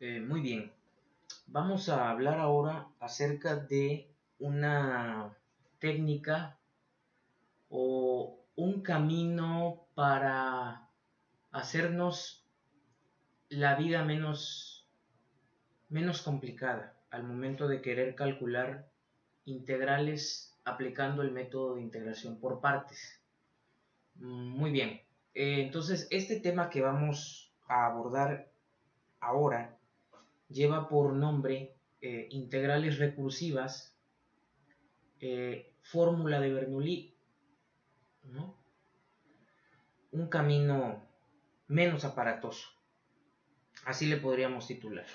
Muy bien, vamos a hablar ahora acerca de una técnica o un camino para hacernos la vida menos complicada al momento de querer calcular integrales aplicando el método de integración por partes. Muy bien, entonces este tema que vamos a abordar ahora lleva por nombre integrales recursivas, fórmula de Bernoulli, ¿no? Un camino menos aparatoso, así le podríamos titular.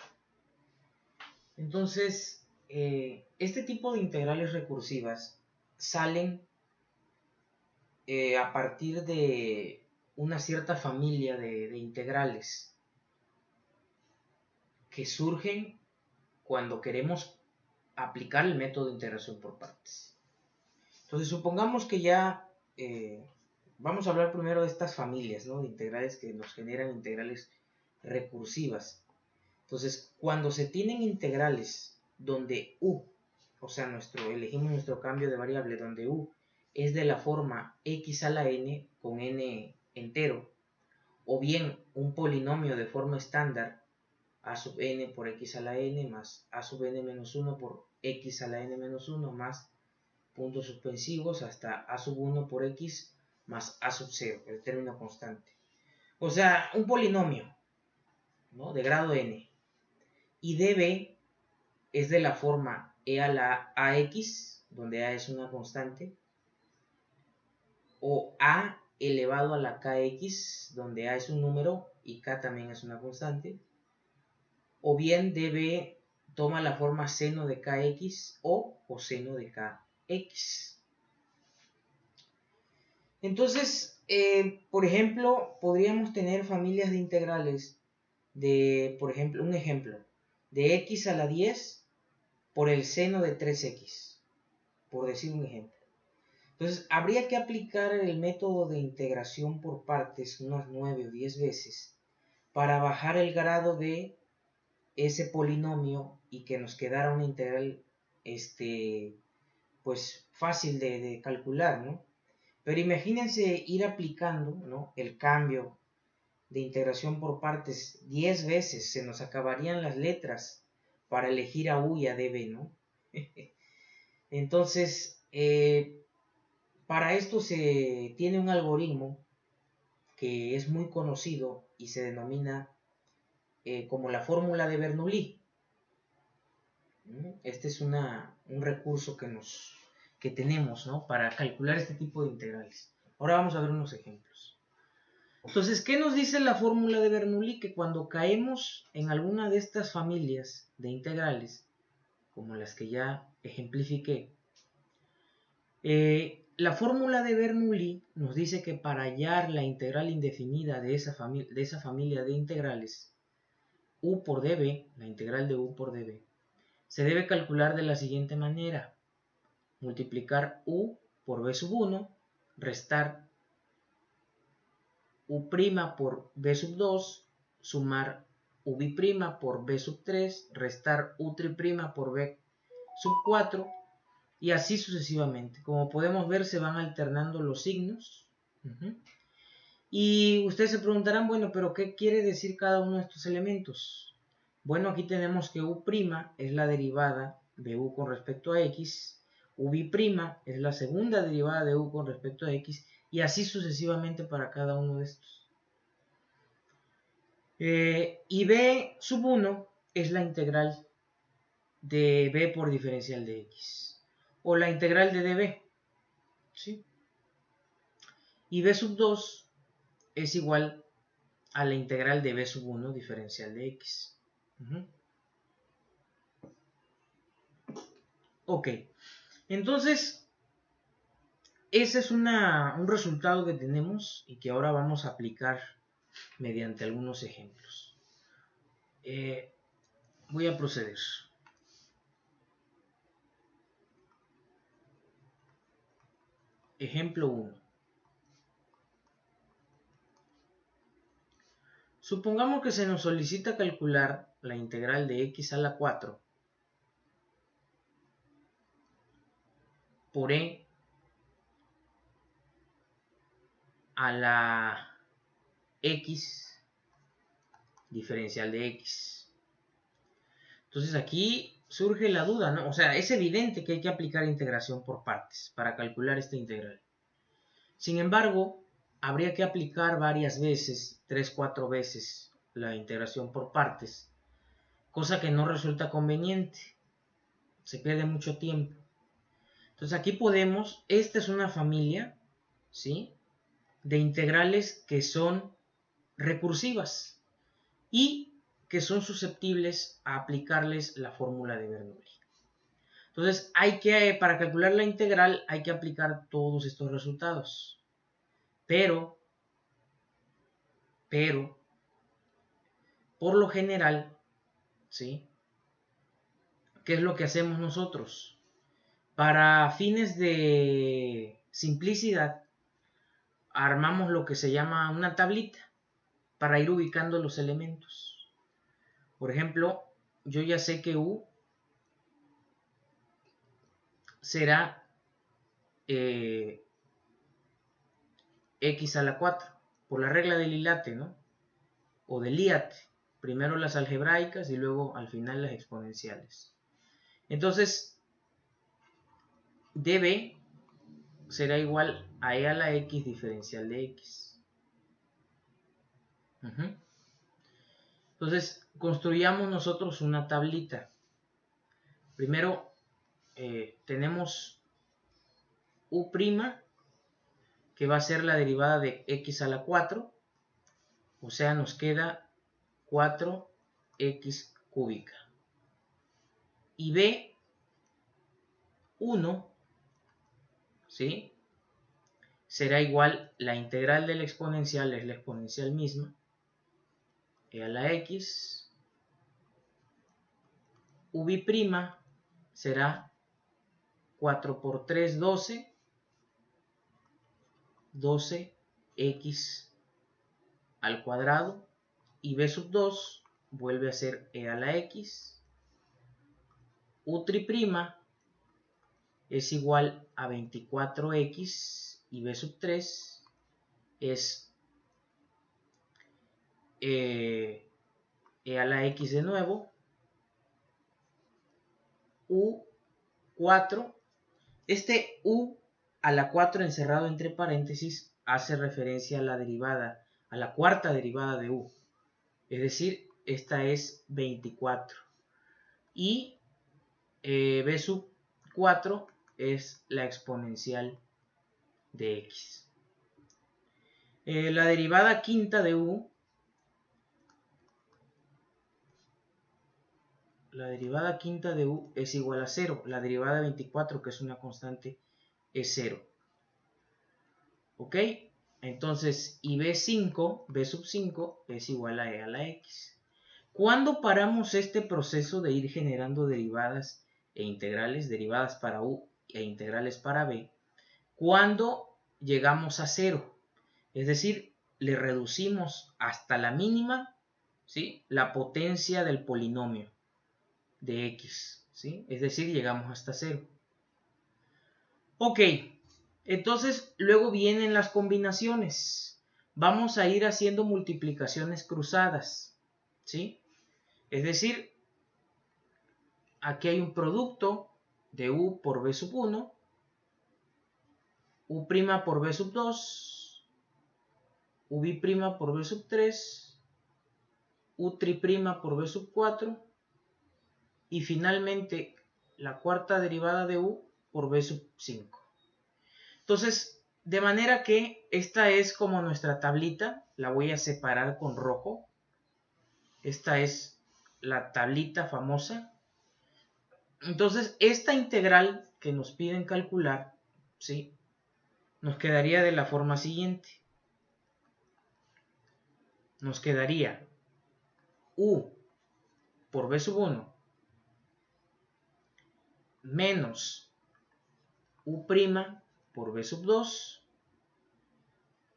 Entonces, este tipo de integrales recursivas salen a partir de una cierta familia de integrales que surgen cuando queremos aplicar el método de integración por partes. Entonces, supongamos que ya vamos a hablar primero de estas familias, ¿no? De integrales que nos generan integrales recursivas. Entonces, cuando se tienen integrales donde u, o sea, elegimos nuestro cambio de variable donde u es de la forma x a la n con n entero, o bien un polinomio de forma estándar a sub n por x a la n más a sub n menos 1 por x a la n menos 1 más puntos suspensivos hasta a sub 1 por x más a sub 0, el término constante. O sea, un polinomio, ¿no?, de grado n. Y db es de la forma e a la ax, donde a es una constante, o a elevado a la kx, donde a es un número y k también es una constante, o bien db toma la forma seno de kx o coseno de kx. Entonces, por ejemplo, podríamos tener familias de integrales de, por ejemplo, un ejemplo, de x a la 10 por el seno de 3x, por decir un ejemplo. Entonces, habría que aplicar el método de integración por partes unas 9 o 10 veces para bajar el grado de ese polinomio y que nos quedara una integral pues fácil de calcular, ¿no? Pero imagínense ir aplicando, ¿no?, el cambio de integración por partes 10 veces, se nos acabarían las letras para elegir a u y a db, ¿no? Entonces, para esto se tiene un algoritmo que es muy conocido y se denomina como la fórmula de Bernoulli. Este es un recurso que tenemos, ¿no?, para calcular este tipo de integrales. Ahora vamos a ver unos ejemplos. Entonces, ¿qué nos dice la fórmula de Bernoulli? Que cuando caemos en alguna de estas familias de integrales, como las que ya ejemplifiqué, la fórmula de Bernoulli nos dice que para hallar la integral indefinida de esa familia de integrales, u por db, la integral de u por db, se debe calcular de la siguiente manera: multiplicar u por b sub 1, restar u' por b sub 2, sumar uv' por b sub 3, restar u' por b sub 4, y así sucesivamente. Como podemos ver, se van alternando los signos. Y ustedes se preguntarán, bueno, pero ¿qué quiere decir cada uno de estos elementos? Bueno, aquí tenemos que u' es la derivada de u con respecto a x, uv' es la segunda derivada de u con respecto a x, y así sucesivamente para cada uno de estos. Y b sub 1 es la integral de b por diferencial de x, o la integral de db, ¿sí? Y b sub 2 es igual a la integral de b sub 1 diferencial de x. Ok, entonces ese es un resultado que tenemos y que ahora vamos a aplicar mediante algunos ejemplos. Voy a proceder. Ejemplo 1. Supongamos que se nos solicita calcular la integral de x a la 4 por e a la x diferencial de x. Entonces aquí surge la duda, ¿no? O sea, es evidente que hay que aplicar integración por partes para calcular esta integral. Sin embargo, habría que aplicar varias veces, 3, 4 veces, la integración por partes, cosa que no resulta conveniente. Se pierde mucho tiempo. Entonces aquí podemos, esta es una familia, ¿sí?, de integrales que son recursivas y que son susceptibles a aplicarles la fórmula de Bernoulli. Entonces, para calcular la integral hay que aplicar todos estos resultados. Pero, por lo general, ¿sí?, ¿qué es lo que hacemos nosotros? Para fines de simplicidad, armamos lo que se llama una tablita para ir ubicando los elementos. Por ejemplo, yo ya sé que U será x a la 4, por la regla del ILATE, ¿no? O del IATE. Primero las algebraicas y luego al final las exponenciales. Entonces, dB será igual a e a la x diferencial de x. Entonces, construyamos nosotros una tablita. Primero, tenemos U', que va a ser la derivada de x a la 4. O sea, nos queda 4x cúbica. Y B1, ¿sí?, será igual, la integral de la exponencial es la exponencial misma, e a la x. UB' será 4 por 3, 12. 12x al cuadrado. Y B2 vuelve a ser e a la x. U' es igual a 24x y B3 es e a la x de nuevo. U4, este U a la 4 encerrado entre paréntesis hace referencia a la derivada, a la cuarta derivada de U. Es decir, esta es 24. Y B4 es la exponencial de x. La derivada quinta de U, es igual a 0. La derivada de 24, que es una constante, es 0. ¿Ok? Entonces, y B5 es igual a e a la x. ¿Cuándo paramos este proceso de ir generando derivadas e integrales, derivadas para U e integrales para B? Cuando llegamos a 0. Es decir, le reducimos hasta la mínima, ¿sí?, la potencia del polinomio de x, ¿sí? Es decir, llegamos hasta 0. Ok, entonces luego vienen las combinaciones. Vamos a ir haciendo multiplicaciones cruzadas, ¿sí? Es decir, aquí hay un producto de U por B1, U' por B2, UB' por B3, U' por B4 y finalmente la cuarta derivada de U por B5. Entonces, de manera que esta es como nuestra tablita, la voy a separar con rojo. Esta es la tablita famosa. Entonces, esta integral que nos piden calcular, ¿sí?, nos quedaría de la forma siguiente. Nos quedaría U por B1 menos U' por B2,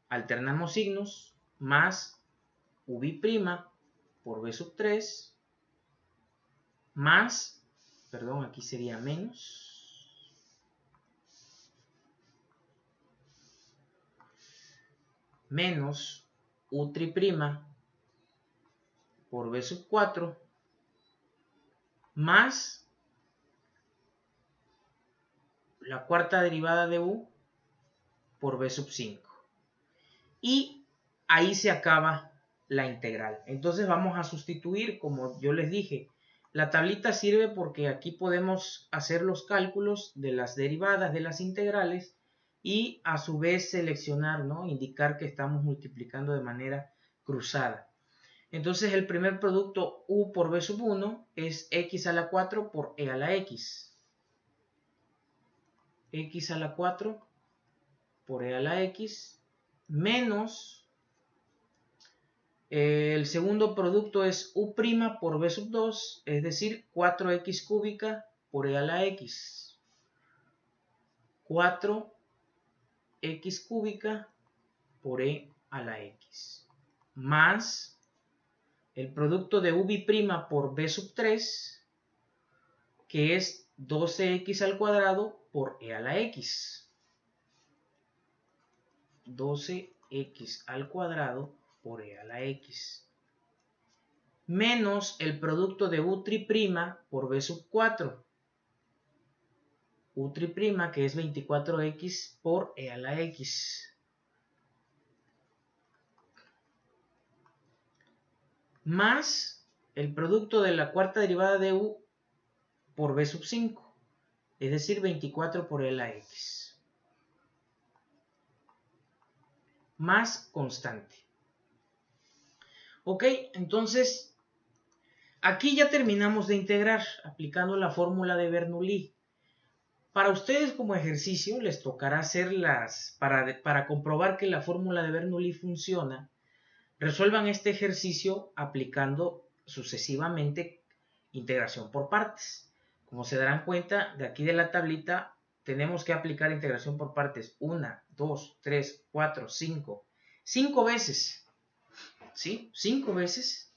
alternamos signos, más UB' por B3 más, perdón, aquí sería menos u' por b sub 4 más la cuarta derivada de u por b sub 5. Y ahí se acaba la integral. Entonces vamos a sustituir, como yo les dije, la tablita sirve porque aquí podemos hacer los cálculos de las derivadas de las integrales y a su vez seleccionar, ¿no? Indicar que estamos multiplicando de manera cruzada. Entonces el primer producto u por b sub 1 es x a la 4 por e a la x. X a la 4 por e a la x menos el segundo producto es u' por b sub 2, es decir, 4x cúbica por e a la x. 4x cúbica por e a la x. Más el producto de u' por b sub 3, que es 12x al cuadrado por e a la x. 12x al cuadrado por e a la x. Menos el producto de u' por b sub 4. U' que es 24x por e a la x. Más el producto de la cuarta derivada de u por b sub 5. Es decir, 24 por e a la x. Más constante. Ok, entonces aquí ya terminamos de integrar aplicando la fórmula de Bernoulli. Para ustedes como ejercicio les tocará hacerlas para comprobar que la fórmula de Bernoulli funciona. Resuelvan este ejercicio aplicando sucesivamente integración por partes. Como se darán cuenta, de aquí de la tablita tenemos que aplicar integración por partes 1, 2, 3, 4, 5. 5 veces. ¿Sí? 5 veces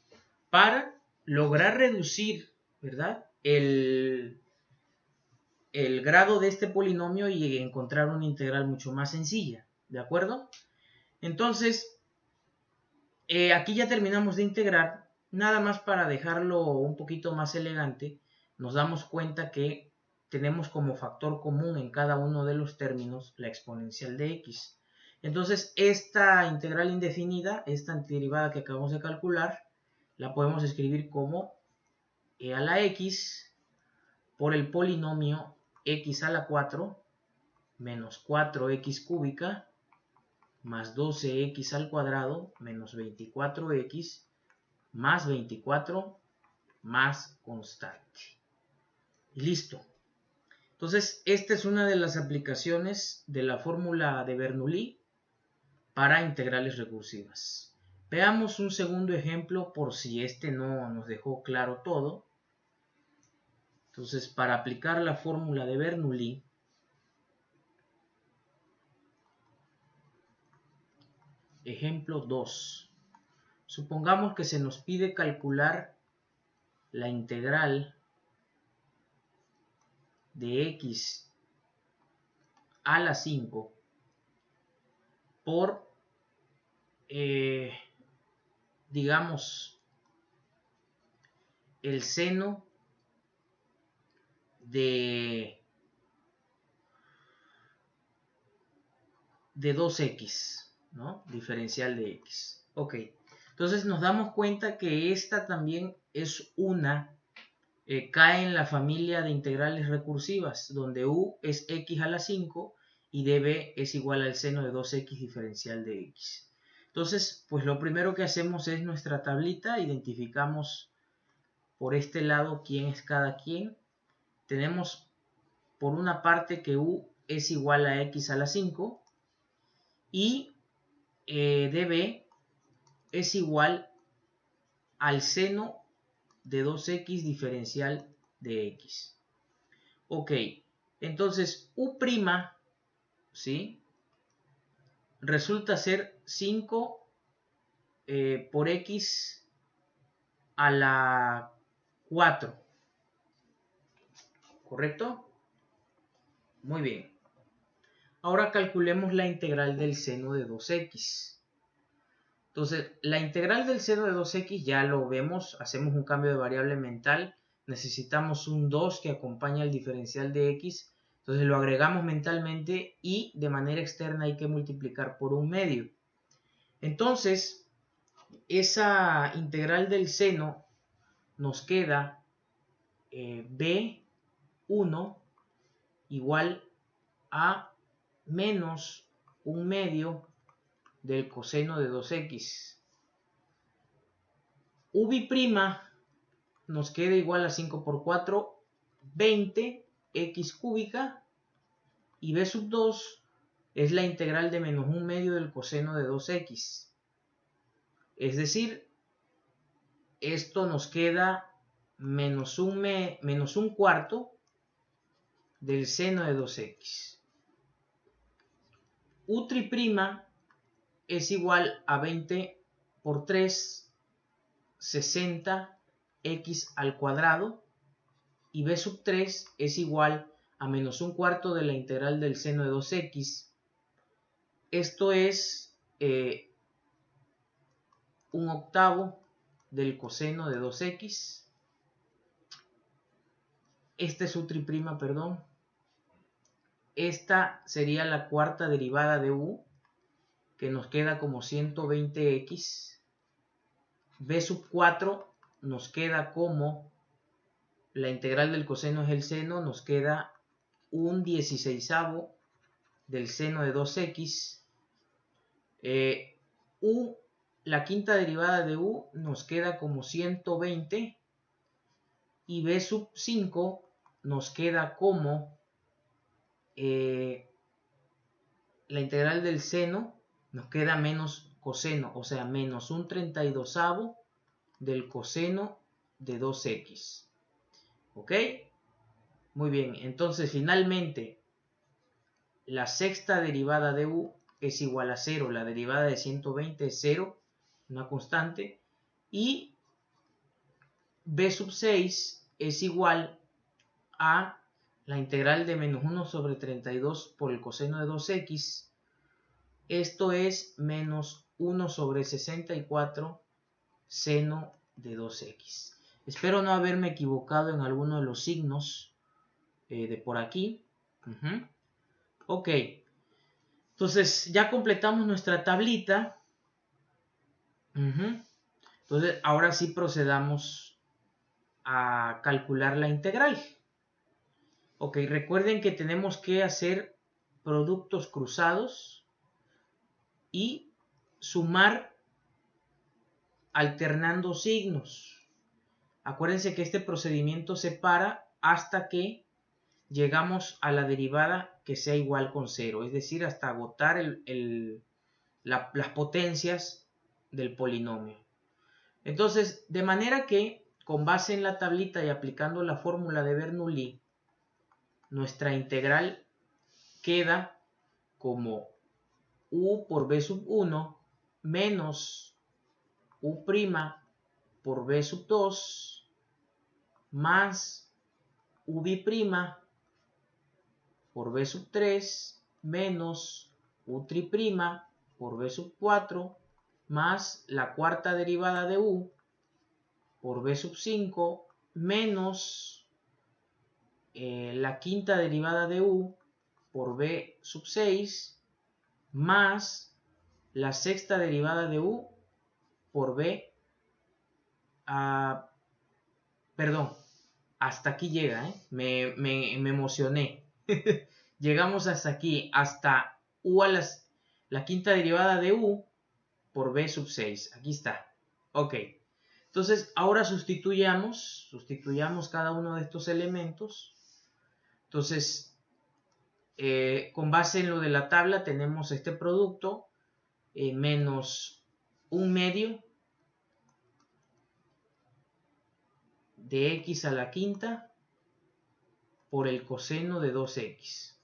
para lograr reducir, ¿verdad? El grado de este polinomio y encontrar una integral mucho más sencilla. ¿De acuerdo? Entonces, aquí ya terminamos de integrar. Nada más para dejarlo un poquito más elegante, nos damos cuenta que tenemos como factor común en cada uno de los términos la exponencial de x. Entonces, esta integral indefinida, esta antiderivada que acabamos de calcular, la podemos escribir como e a la x por el polinomio x a la 4 menos 4x cúbica más 12x al cuadrado menos 24x más 24 más constante. Y listo. Entonces, esta es una de las aplicaciones de la fórmula de Bernoulli para integrales recursivas. Veamos un segundo ejemplo por si este no nos dejó claro todo. Entonces, para aplicar la fórmula de Bernoulli, ejemplo 2. Supongamos que se nos pide calcular la integral de x a la 5 por, digamos, el seno de 2x, ¿no? Diferencial de x. Ok, entonces nos damos cuenta que esta también es cae en la familia de integrales recursivas, donde u es x a la 5 y db es igual al seno de 2x diferencial de x. Entonces, pues lo primero que hacemos es nuestra tablita, identificamos por este lado quién es cada quien. Tenemos por una parte que u es igual a x a la 5 y db es igual al seno de 2x diferencial de x. Ok, entonces u', ¿sí? Resulta ser 5 por x a la 4. ¿correcto? Muy bien. Ahora calculemos la integral del seno de 2x. Entonces, la integral del seno de 2x ya lo vemos, hacemos un cambio de variable mental, necesitamos un 2 que acompaña el diferencial de x, entonces lo agregamos mentalmente y de manera externa hay que multiplicar por un medio. Entonces, esa integral del seno nos queda b1 igual a menos un medio del coseno de 2x. Ubi' nos queda igual a 5 por 4, 20 x cúbica, y b sub 2 es la integral de menos un medio del coseno de 2x. Es decir, esto nos queda menos un cuarto del seno de 2x. U' es igual a 20 por 3, 60 x al cuadrado, y b sub 3 es igual a menos un cuarto de la integral del seno de 2x. Esto es un octavo del coseno de 2x. Esta es U', perdón. Esta sería la cuarta derivada de u, que nos queda como 120x. B sub 4 nos queda como la integral del coseno es el seno, nos queda un 16avo del seno de 2x. La quinta derivada de u nos queda como 120, y b sub 5 nos queda como la integral del seno, nos queda menos coseno, o sea, menos un 32avo del coseno de 2x. ¿Ok? Muy bien, entonces finalmente la sexta derivada de u es igual a 0, la derivada de 120 es 0, una constante, y b sub 6 es igual a la integral de menos 1 sobre 32 por el coseno de 2x. Esto es menos 1 sobre 64 seno de 2x. Espero no haberme equivocado en alguno de los signos de por aquí. Ok, entonces ya completamos nuestra tablita. Entonces ahora sí procedamos a calcular la integral. Ok, recuerden que tenemos que hacer productos cruzados y sumar alternando signos. Acuérdense que este procedimiento se para hasta que llegamos a la derivada que sea igual con 0, es decir, hasta agotar las potencias del polinomio. Entonces, de manera que, con base en la tablita y aplicando la fórmula de Bernoulli, nuestra integral queda como u por b sub 1 menos u' por b sub 2 más ubi' por b sub 3 menos u' por b sub 4 más la cuarta derivada de u por b sub 5 menos la quinta derivada de u por b sub 6 más la sexta derivada de u por b, perdón, hasta aquí llega, me emocioné. Llegamos hasta aquí, hasta u a la quinta derivada de u por b sub 6. Aquí está. Ok. Entonces, ahora sustituyamos cada uno de estos elementos. Entonces, con base en lo de la tabla tenemos este producto menos un medio de x a la quinta por el coseno de 2x.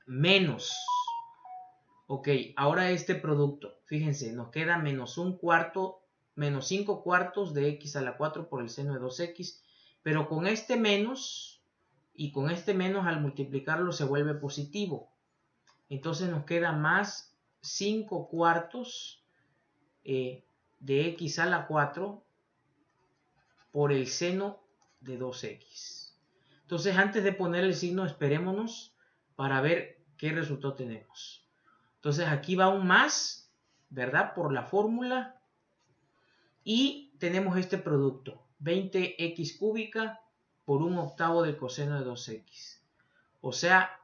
Menos. Ok, ahora este producto, fíjense, nos queda menos 5 cuartos de x a la 4 por el seno de 2x, pero con este menos y con este menos al multiplicarlo se vuelve positivo. Entonces nos queda más 5 cuartos de x a la 4 por el seno de 2x. Entonces antes de poner el signo esperémonos para ver qué resultado tenemos. Entonces aquí va un más, ¿verdad? Por la fórmula. Y tenemos este producto, 20x cúbica por 1/8 del coseno de 2x. O sea,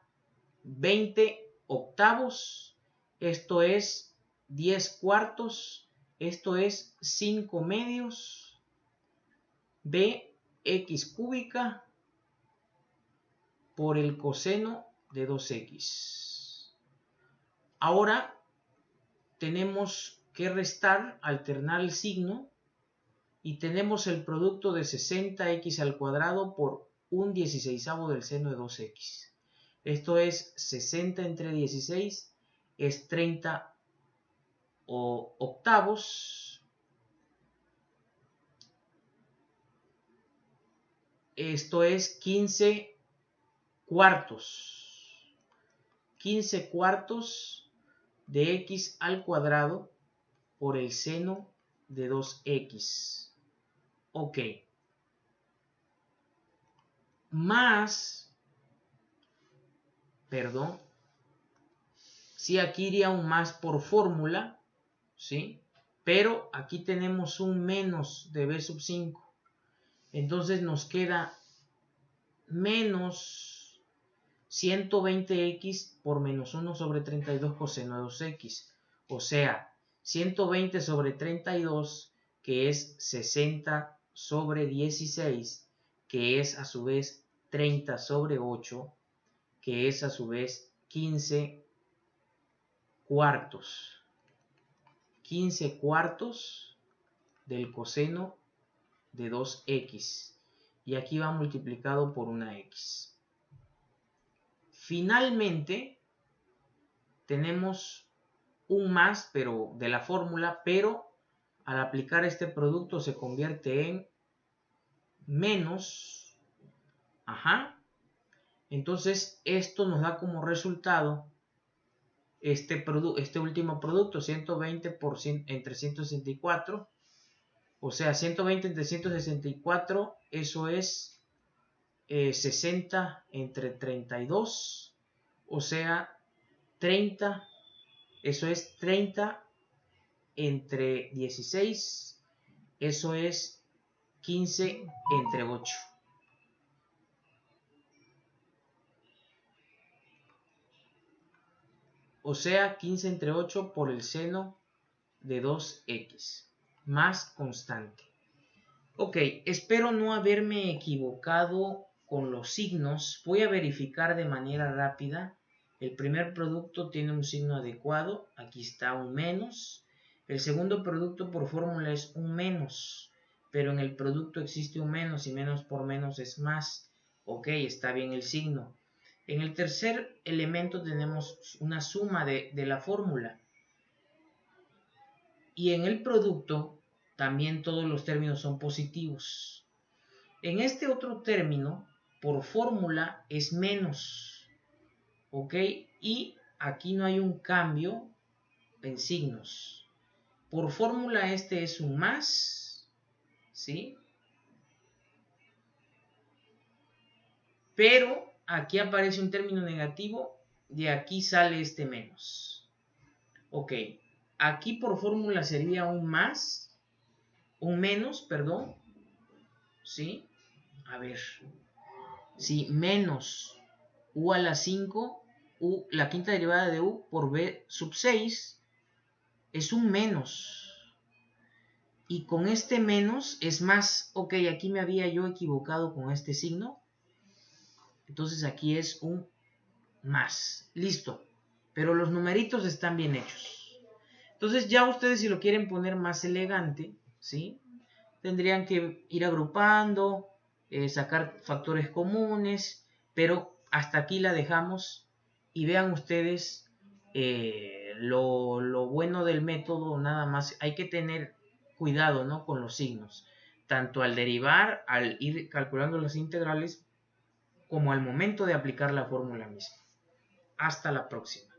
20 octavos, esto es 10 cuartos, esto es 5 medios, bx cúbica por el coseno de 2x. Ahora tenemos que restar, alternar el signo, y tenemos el producto de 60x al cuadrado por 1/16 del seno de 2x. Esto es 60 entre 16, es 30 octavos. Esto es 15 cuartos. 15 cuartos de x al cuadrado por el seno de 2x. Ok. Más, perdón, sí, aquí iría un más por fórmula, ¿sí? Pero aquí tenemos un menos de b sub 5. Entonces nos queda menos 120x por menos 1 sobre 32 coseno de 2x. O sea, 120 sobre 32, que es 60 sobre 16, que es a su vez 30 sobre 8, que es a su vez 15 cuartos. 15 cuartos del coseno de 2x. Y aquí va multiplicado por una x. Finalmente, tenemos un más, pero de la fórmula, pero al aplicar este producto se convierte en menos. Entonces, esto nos da como resultado este último producto, 120 entre 164. O sea, 120 entre 164, eso es 60 entre 32. O sea, 30, eso es 30 entre 16, eso es 15 entre 8. O sea, 15 entre 8 por el seno de 2x, más constante. Ok, espero no haberme equivocado con los signos. Voy a verificar de manera rápida. El primer producto tiene un signo adecuado, aquí está un menos. El segundo producto por fórmula es un menos, pero en el producto existe un menos y menos por menos es más. Ok, está bien el signo. En el tercer elemento tenemos una suma de la fórmula. Y en el producto también todos los términos son positivos. En este otro término, por fórmula es menos. ¿Ok? Y aquí no hay un cambio en signos. Por fórmula este es un más. ¿Sí? Pero aquí aparece un término negativo. De aquí sale este menos. Ok. Aquí por fórmula sería un más. Un menos, perdón. ¿Sí? A ver. Sí, menos u a la 5, u, la quinta derivada de u por b sub 6 es un menos. Y con este menos es más. Ok, aquí me había yo equivocado con este signo. Entonces aquí es un más. Listo. Pero los numeritos están bien hechos. Entonces ya ustedes, si lo quieren poner más elegante, ¿sí? Tendrían que ir agrupando, sacar factores comunes, pero hasta aquí la dejamos y vean ustedes lo bueno del método. Nada más hay que tener cuidado, ¿no?, con los signos, tanto al derivar, al ir calculando las integrales, como al momento de aplicar la fórmula misma. Hasta la próxima.